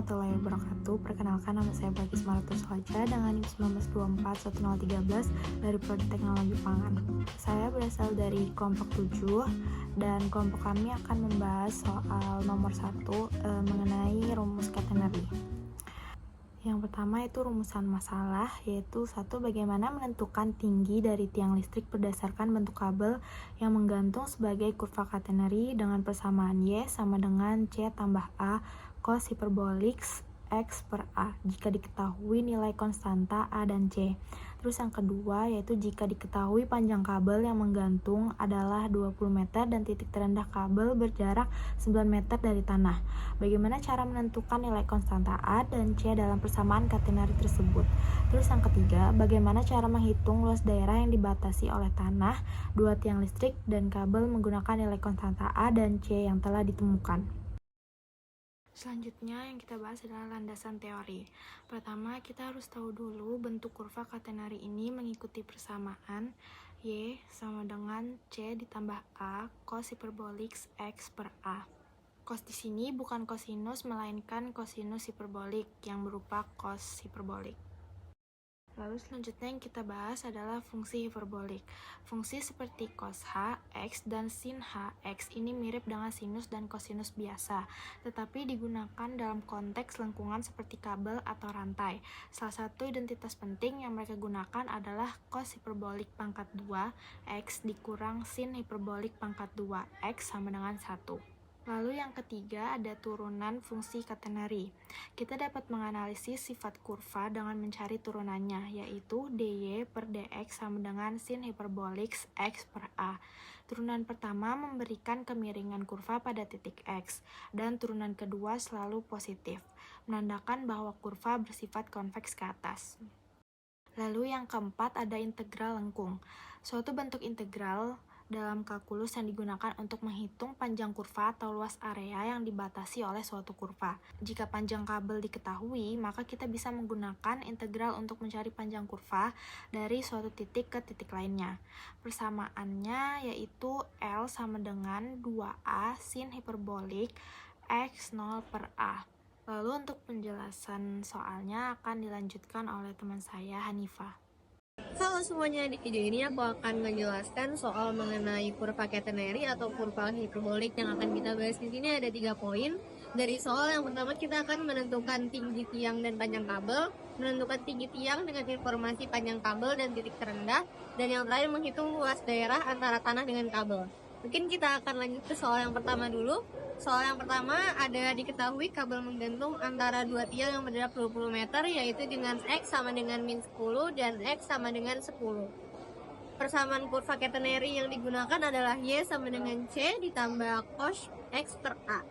warahmatullahi wabarakatuh. Perkenalkan, nama saya Bagus Maratus Hoja dengan NIM 19241013 dari Prodi Teknologi Pangan. Saya berasal dari kelompok 7 dan kelompok kami akan membahas soal nomor 1 mengenai rumus catenary. Yang pertama itu rumusan masalah, yaitu 1. Bagaimana menentukan tinggi dari tiang listrik berdasarkan bentuk kabel yang menggantung sebagai kurva catenary dengan persamaan Y sama dengan C tambah A cos hiperbolik X per A jika diketahui nilai konstanta A dan C. Terus yang kedua yaitu jika diketahui panjang kabel yang menggantung adalah 20 meter dan titik terendah kabel berjarak 9 meter dari tanah. Bagaimana cara menentukan nilai konstanta A dan C dalam persamaan catenary tersebut? Terus yang ketiga, bagaimana cara menghitung luas daerah yang dibatasi oleh tanah, dua tiang listrik, dan kabel menggunakan nilai konstanta A dan C yang telah ditemukan? Selanjutnya yang kita bahas adalah landasan teori. Pertama, kita harus tahu dulu bentuk kurva catenary ini mengikuti persamaan Y sama dengan C ditambah A cos hiperbolik X per A. Cos di sini bukan kosinus melainkan kosinus hiperbolik yang berupa cos hiperbolik. Lalu selanjutnya yang kita bahas adalah fungsi hiperbolik. Fungsi seperti cos H, X, dan sin H, X ini mirip dengan sinus dan kosinus biasa, tetapi digunakan dalam konteks lengkungan seperti kabel atau rantai. Salah satu identitas penting yang mereka gunakan adalah cos hiperbolik pangkat 2, X dikurang sin hiperbolik pangkat 2, X sama dengan 1. Lalu yang ketiga ada turunan fungsi catenary. Kita dapat menganalisis sifat kurva dengan mencari turunannya, yaitu dy per dx sama dengan sin hiperbolik x per a. Turunan pertama memberikan kemiringan kurva pada titik x, dan turunan kedua selalu positif, menandakan bahwa kurva bersifat konveks ke atas. Lalu yang keempat ada integral lengkung. Suatu bentuk integral dalam kalkulus yang digunakan untuk menghitung panjang kurva atau luas area yang dibatasi oleh suatu kurva. Jika panjang kabel diketahui, maka kita bisa menggunakan integral untuk mencari panjang kurva dari suatu titik ke titik lainnya. Persamaannya yaitu L sama dengan 2A sin hiperbolik X0 per A. Lalu untuk penjelasan soalnya akan dilanjutkan oleh teman saya, Hanifah. Halo semuanya, di video ini aku akan menjelaskan soal mengenai kurva catenary atau kurva hiperbolik yang akan kita bahas di sini. Ada 3 poin. Dari soal yang pertama kita akan menentukan tinggi tiang dan panjang kabel, menentukan tinggi tiang dengan informasi panjang kabel dan titik terendah, dan yang terakhir menghitung luas daerah antara tanah dengan kabel. Mungkin kita akan lanjut ke soal yang pertama dulu. Soal yang pertama ada diketahui kabel menggantung antara dua tiang yang berjarak 20 meter, yaitu dengan X sama dengan min 10 dan X sama dengan 10. Persamaan kurva catenary yang digunakan adalah Y sama dengan C ditambah cos X per A.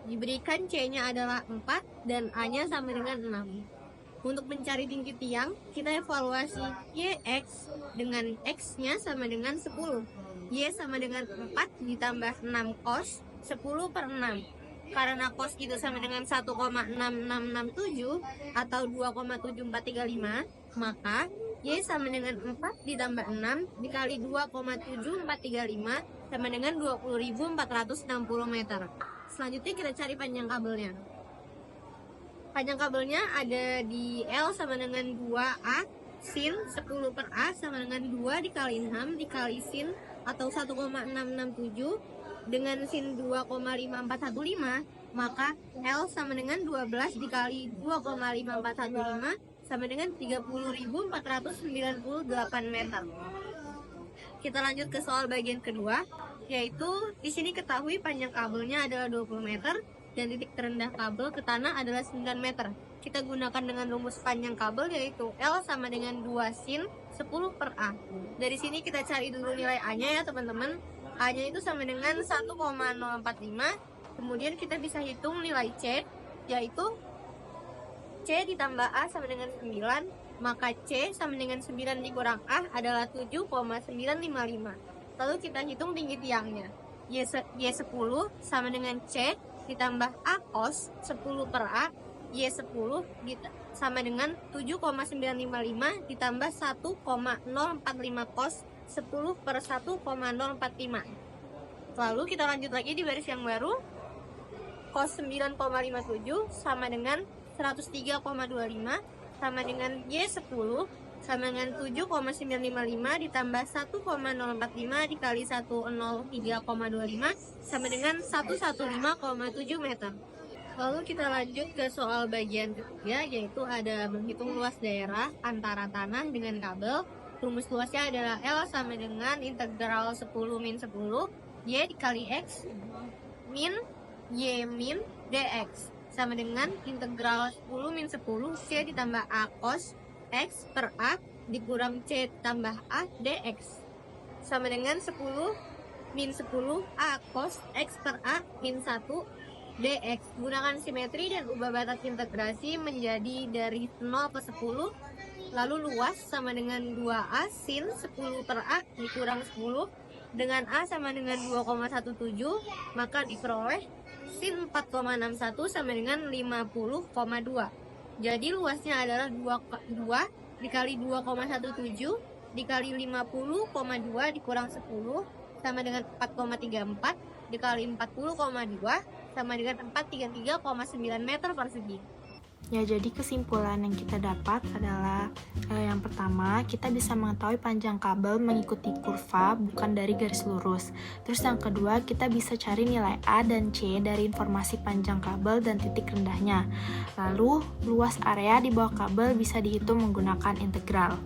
Diberikan C-nya adalah 4 dan A-nya sama dengan 6. Untuk mencari tinggi tiang, kita evaluasi YX dengan X-nya sama dengan 10. Y sama dengan 4 ditambah 6 cos 10 per 6. Karena cos itu sama dengan 1,6667 atau 2,7435, maka Y sama dengan 4 ditambah 6 dikali 2,7435 sama dengan 20.460 meter. Selanjutnya kita cari panjang kabelnya. Panjang kabelnya ada di L sama dengan 2A sin 10 per A sama dengan 2 dikali 6 dikali sin atau 1,667 dengan sin 2,5415, maka L sama dengan 12 dikali 2,5415 sama dengan 30.498 meter. Kita lanjut ke soal bagian kedua, yaitu di sini ketahui panjang kabelnya adalah 20 meter dan titik terendah kabel ke tanah adalah 9 meter. Kita gunakan dengan rumus panjang kabel yaitu L sama dengan 2 sin 10 per A. Dari sini kita cari dulu nilai A-nya ya teman-teman. A-nya itu sama dengan 1,045. Kemudian kita bisa hitung nilai C, yaitu C ditambah A sama dengan 9. Maka C sama dengan 9 dikurang A adalah 7,955. Lalu kita hitung tinggi tiangnya. Y10 sama dengan C ditambah A cos 10 per A. Y10 sama dengan 7,955 ditambah 1,045 cos 10 per 1,045. Lalu kita lanjut lagi di baris yang baru. Cos 9,57 sama dengan 103,25 sama dengan Y10 sama dengan 7,955 ditambah 1,045 dikali 103,25 sama dengan 115,7 meter. Lalu kita lanjut ke soal bagian ketiga, yaitu ada menghitung luas daerah antara tanah dengan kabel. Rumus luasnya adalah L sama dengan integral 10 min 10 Y dikali X min Y min dx sama dengan integral 10 min 10 C ditambah A cos X per A dikurang C tambah A dx sama dengan 10 min 10 A cos X per A min 1 dx. Gunakan simetri dan ubah batas integrasi menjadi dari 0 ke 10. Lalu luas sama dengan 2A sin 10 per A dikurang 10 dengan A sama dengan 2,17, maka diperoleh sin 4,61 sama dengan 50,2. Jadi luasnya adalah 2 dikali 2,17 dikali 50,2 dikurang 10 sama dengan 4,34 dikali 40,2 sama dengan 433,9 meter persegi. Ya, jadi kesimpulan yang kita dapat adalah yang pertama, kita bisa mengetahui panjang kabel mengikuti kurva bukan dari garis lurus. Terus yang kedua, kita bisa cari nilai A dan C dari informasi panjang kabel dan titik rendahnya. Lalu, luas area di bawah kabel bisa dihitung menggunakan integral.